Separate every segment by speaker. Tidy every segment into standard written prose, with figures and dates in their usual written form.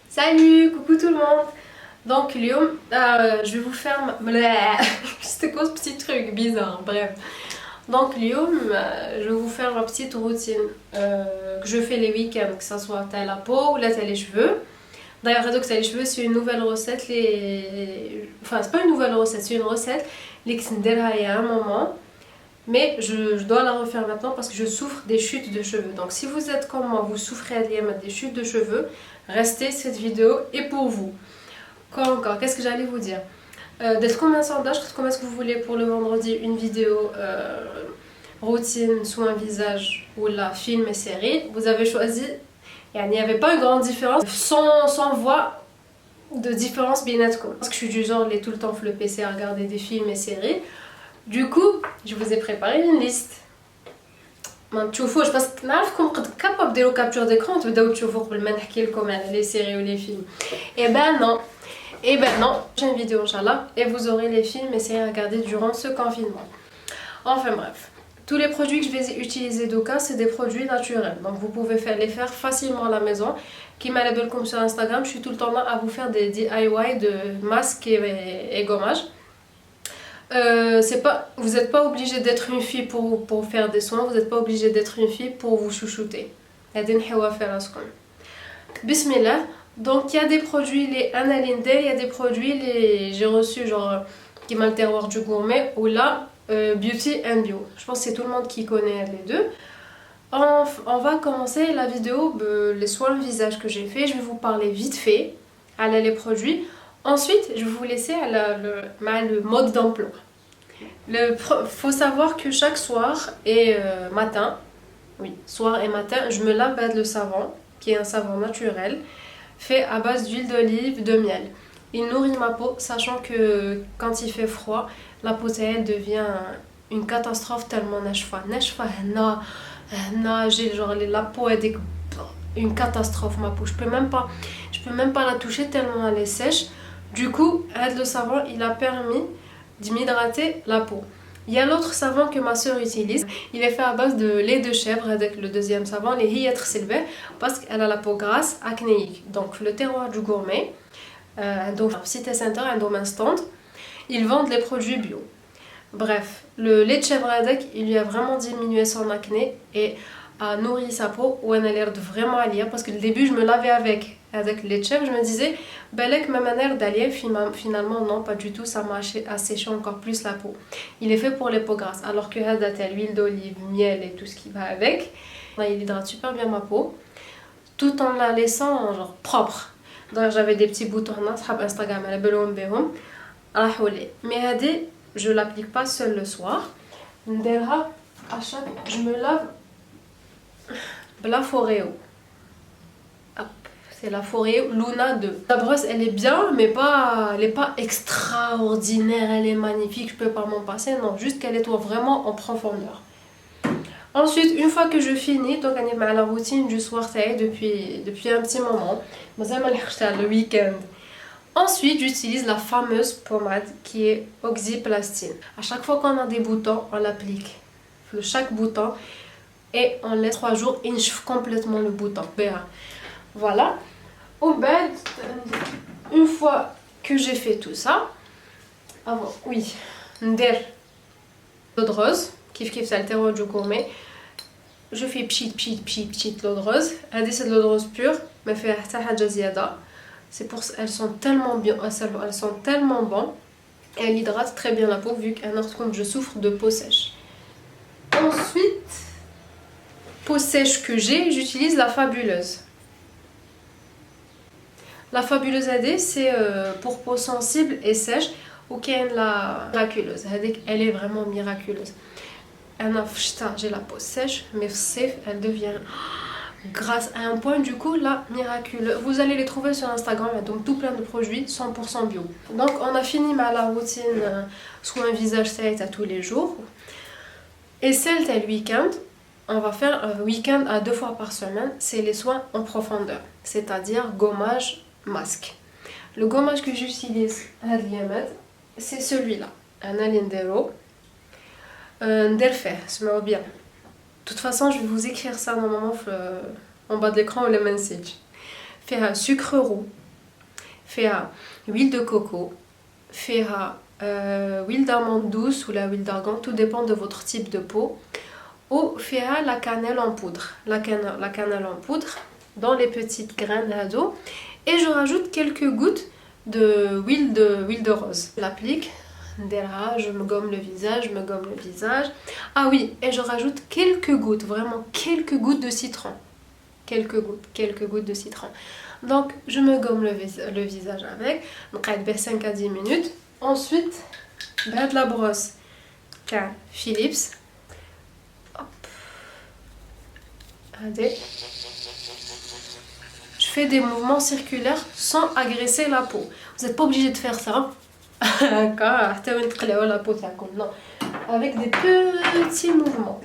Speaker 1: Salut, coucou tout le monde. Donc Lyon, je vais vous faire c'était quoi ce petit truc bizarre, bref. Donc Lyon, je vais vous faire ma petite routine que je fais les week-ends, que ça soit à la peau ou là t'as les cheveux. D'ailleurs, donc les cheveux, c'est une nouvelle recette. Enfin, c'est pas une nouvelle recette, c'est une recette les que il y a un moment. Mais je dois la refaire maintenant parce que je souffre des chutes de cheveux. Donc si vous êtes comme moi, vous souffrez des chutes de cheveux, restez, cette vidéo est pour vous. Quoi encore? Qu'est-ce que j'allais vous dire? D'être combien de sondages? Comment est-ce que vous voulez pour le vendredi une vidéo routine, soit un visage ou la film et série? Vous avez choisi. Il n'y avait pas une grande différence. Sans voix de différence bien nette. Parce que je suis du genre, les tout le temps le PC à regarder des films et séries. Du coup, je vous ai préparé une liste. تشوفوش باسكو نعرفكم قد كابا ديروا كابتور d'écran وتبداو تشوفوا قبل ما نحكي لكم على les séries ou les films. Et ben non, j'ai une vidéo inchallah et vous aurez les films et séries à regarder durant ce confinement. Enfin bref, tous les produits que je vais utiliser d'Oka, c'est des produits naturels. Donc vous pouvez les faire facilement à la maison. Qui m'a label comme sur Instagram, je suis tout le temps là à vous faire des DIY de masques et gommages. Vous n'êtes pas obligé d'être une fille pour faire des soins, vous n'êtes pas obligé d'être une fille pour vous chouchouter. Bismillah. Donc il y a des produits, les Analinde, il y a des produits, j'ai reçu genre qui m'a le terroir du gourmet ou là Beauty and Bio. Je pense que c'est tout le monde qui connaît les deux. On va commencer la vidéo, les soins visage que j'ai fait. Je vais vous parler vite fait à les produits. Ensuite, je vais vous laisser le mode d'emploi. Il faut savoir que chaque soir et matin, oui, soir et matin, je me lave le savon, qui est un savon naturel, fait à base d'huile d'olive, de miel. Il nourrit ma peau, sachant que quand il fait froid, la peau elle devient une catastrophe tellement nashfa. J'ai genre la peau est une catastrophe ma peau. Je peux même pas la toucher tellement elle est sèche. Du coup, le savon, il a permis de m'hydrater la peau. Il y a l'autre savon que ma soeur utilise. Il est fait à base de lait de chèvre avec le deuxième savon, les Hiyatr Silvé, parce qu'elle a la peau grasse, acnéique. Donc le terroir du gourmet, un Cité Center, un domaine stand, ils vendent les produits bio. Bref, le lait de chèvre il lui a vraiment diminué son acné et a nourri sa peau où elle a l'air de vraiment allier parce que au début je me lavais avec le lait de chèvre, je me disais belek ma manière d'allier, finalement non pas du tout, ça m'a asséché encore plus la peau. Il est fait pour les peaux grasses alors que l'huile d'olive, miel et tout ce qui va avec, il hydrate super bien ma peau tout en la laissant genre propre. Donc j'avais des petits boutons sur Instagram à la belle mais je l'applique pas seule le soir. Je me lave la Foreo. C'est la Foreo Luna 2. La brosse elle est bien mais elle est pas extraordinaire, elle est magnifique, je peux pas m'en passer, non, juste qu'elle est vraiment en profondeur. Ensuite, une fois que je finis, donc on est à la routine du soir depuis un petit moment, le week-end. Ensuite, j'utilise la fameuse pommade qui est oxyplastine. À chaque fois qu'on a des boutons, on l'applique sur chaque bouton et on laisse 3 jours et on chauffe complètement le bouton. Voilà. Au bed, une fois que j'ai fait tout ça, oui, l'eau de rose, qui fait le terreau du gourmet. Je fais petite l'eau de rose. C'est de l'eau de rose pure, mais fait c'est pour ça elles sont tellement bien, elles sont tellement bonnes et elles hydratent très bien la peau vu que je souffre de peau sèche. Ensuite, peau sèche que j'utilise la fabuleuse. La fabuleuse AD c'est pour peau sensible et sèche ou la miraculeuse. Elle est vraiment miraculeuse. J'ai la peau sèche mais elle devient grâce à un point du coup là miraculeux. Vous allez les trouver sur Instagram, donc tout plein de produits 100% bio. Donc on a fini la routine soin visage à tous les jours et celle le week-end. On va faire un week-end à 2 fois par semaine, c'est les soins en profondeur, c'est-à-dire gommage, masque. Le gommage que j'utilise c'est celui-là, un Alindero Nderfeh, c'est bien. De toute façon, je vais vous écrire ça normalement en bas de l'écran ou le message. Faire un sucre roux, فيها huile de coco, فيها huile d'amande douce ou la huile d'argan, tout dépend de votre type de peau. Ou فيها la cannelle en poudre, la cannelle en poudre dans les petites graines d'ado. Et je rajoute quelques gouttes de huile de rose. Je l'applique, je me gomme le visage, Ah oui, et je rajoute quelques gouttes, vraiment quelques gouttes de citron. Quelques gouttes de citron. Donc je me gomme le visage avec, donc 5 à 10 minutes. Ensuite, de la brosse Philips. Hop. Allez. Je fais des mouvements circulaires sans agresser la peau. Vous n'êtes pas obligé de faire ça. Non. Avec des petits mouvements.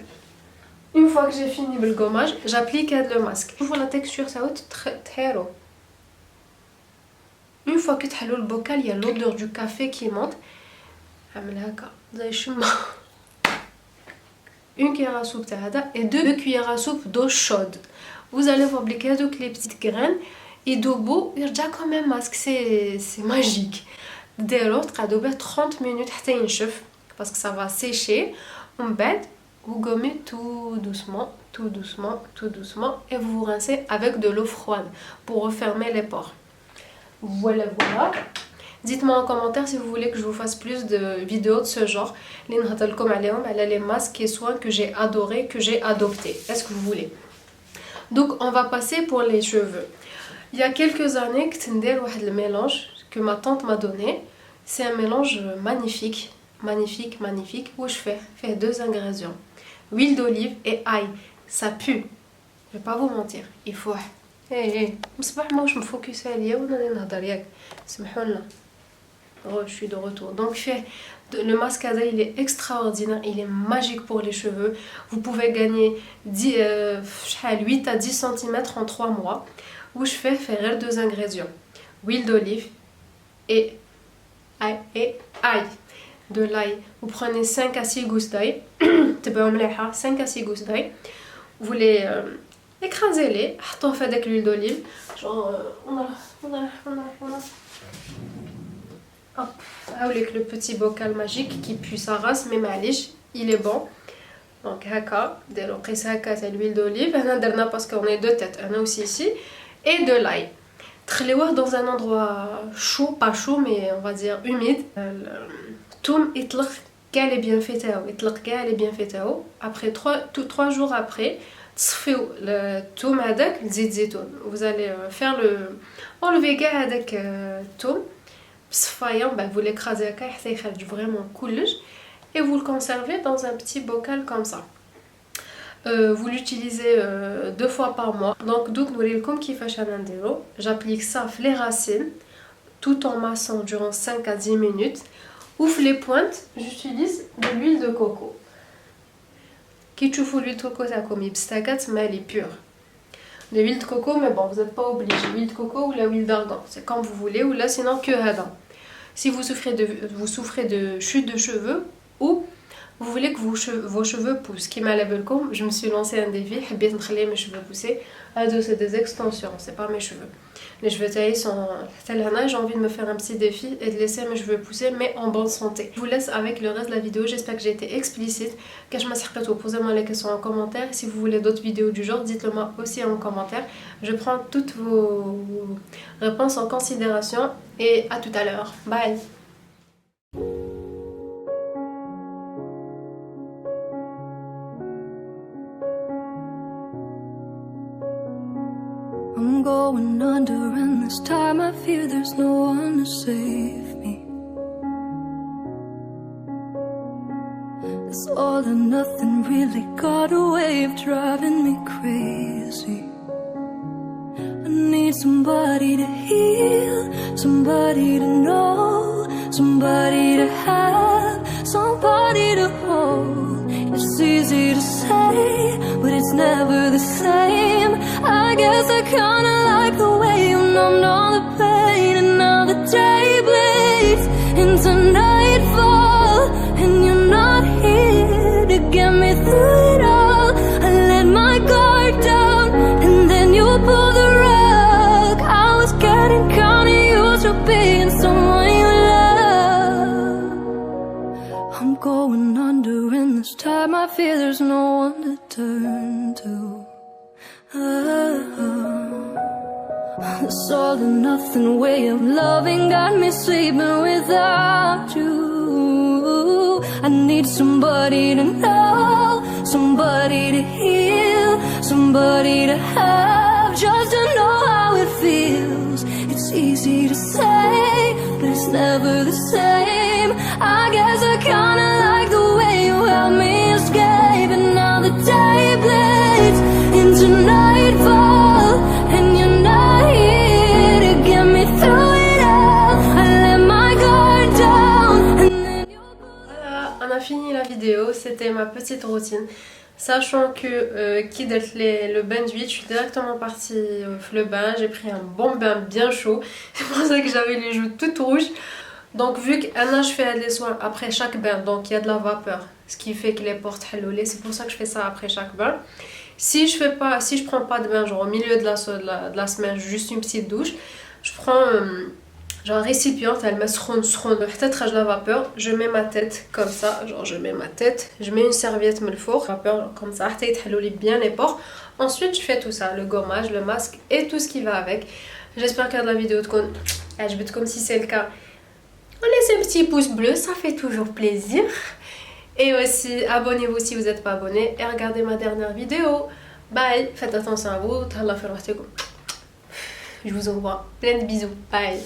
Speaker 1: Une fois que j'ai fini le gommage, j'applique le masque. Je vois la texture, ça va être très héros. Une fois que tu as le bocal, il y a l'odeur du café qui monte. Une cuillère à soupe et 2 cuillères à soupe d'eau chaude. Vous allez vous appliquer donc les petites graines et d'eau beau, il y a déjà comme un masque, c'est magique. Dès lors, 30 minutes parce que ça va sécher. On bête, vous gommez tout doucement et vous vous rincez avec de l'eau froide pour refermer les pores. Voilà. Dites-moi en commentaire si vous voulez que je vous fasse plus de vidéos de ce genre. Les masques et soins que j'ai adorés, que j'ai adoptés. Est-ce que vous voulez? Donc on va passer pour les cheveux. Il y a quelques années que le mélange que ma tante m'a donné. C'est un mélange magnifique. Où je fais 2 ingrédients. Huile d'olive et ail. Ça pue. Je vais pas vous mentir. Il faut... moi je me focus à l'IA. Je suis de retour. Donc le masque il est extraordinaire, il est magique pour les cheveux. Vous pouvez gagner 8 à 10 cm en 3 mois. Où je fais faire 2 ingrédients. Huile d'olive et ail. De l'ail. Vous prenez 5 à 6 gousses d'ail. 5 à 6 gousses d'ail. Vous les écrasez-les. Mettez avec l'huile d'olive. Genre, Hop, avec le petit bocal magique qui pue sa race, mais malish, il est bon. Donc, haka, c'est l'huile d'olive. Parce qu'on est 2 têtes, on est aussi ici. Et de l'ail. Trailer dans un endroit chaud, pas chaud, mais on va dire humide. Toum, qu'elle est bien faite. Après 3 jours après, le toum avec le zitoun. Vous allez faire enlever avec toum. Vous l'écrasez vraiment cool et vous le conservez dans un petit bocal comme ça. Vous l'utilisez 2 fois par mois. Donc j'applique ça les racines tout en massant durant 5 à 10 minutes. Ouf les pointes, j'utilise de l'huile de coco. Qui chouffe l'huile de coco ça comme mais elle est pure. De l'huile de coco, mais bon, vous n'êtes pas obligé. L'huile de coco ou la huile d'argan, c'est comme vous voulez, ou là sinon que hadin. Si vous souffrez de chute de cheveux ou vous voulez que vos cheveux poussent, qui m'a levé le com, je me suis lancé un défi, mes cheveux pousser. C'est des extensions, c'est pas mes cheveux. Les cheveux taillés sont tellement, j'ai envie de me faire un petit défi et de laisser mes cheveux pousser, mais en bonne santé. Je vous laisse avec le reste de la vidéo, j'espère que j'ai été explicite. Posez-moi les questions en commentaire. Si vous voulez d'autres vidéos du genre, dites-le moi aussi en commentaire. Je prends toutes vos réponses en considération et à tout à l'heure. Bye.
Speaker 2: I'm going under and this time I fear there's no one to save me. This all or nothing really got a way of driving me crazy. I need somebody to heal, somebody to know, somebody to have, somebody to hold. It's easy to say, but it's never the same. I guess I kinda like the way you numbed all the pain. And now the day bleeds into nightfall, and you're not here to get me through it all. I let my guard down, and then you pulled the rug. I was getting kinda used to I fear there's no one to turn to. This all or nothing way of loving got me sleeping without you. I need somebody to know, somebody to heal, somebody to have, just to know how it feels. It's easy to say, but it's never the same. I guess I kinda like the way you help me escape. And now the day bleeds into nightfall, and you're not here to get me through it all. I let my guard down, and then
Speaker 1: Voilà, on a fini la vidéo, c'était ma petite routine. Sachant que qui d'être le bain d'huile, je suis directement partie le bain, j'ai pris un bon bain bien chaud. C'est pour ça que j'avais les joues toutes rouges. Donc vu que je fais des soins après chaque bain, donc il y a de la vapeur, ce qui fait que les pores halloulées, c'est pour ça que je fais ça après chaque bain. Si je prends pas de bain, genre au milieu de la semaine, juste une petite douche, je prends genre un récipient, elle met peut-être la vapeur, je mets ma tête comme ça, genre je mets ma tête, je mets une serviette me le four, vapeur comme ça, bien les pores. Ensuite je fais tout ça, le gommage, le masque et tout ce qui va avec. J'espère que la vidéo comme si c'est le cas. On laisse un petit pouce bleu, ça fait toujours plaisir. Et aussi, abonnez-vous si vous n'êtes pas abonné et regardez ma dernière vidéo. Bye, faites attention à vous. Je vous envoie plein de bisous. Bye.